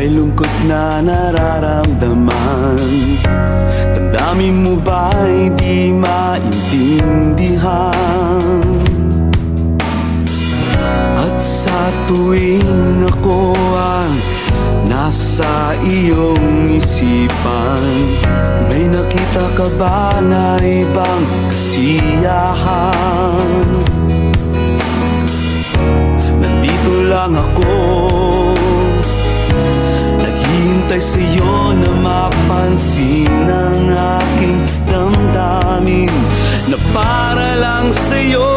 may lungkot na nararamdaman. Damdamin mo ba'y di maintindihan? At sa tuwing ako ang nasa iyong isipan, may nakita ka ba na ibang kasiyahan? Nandito lang ako, naghihintay sa'yo na mapansin ang aking damdamin, na para lang sa'yo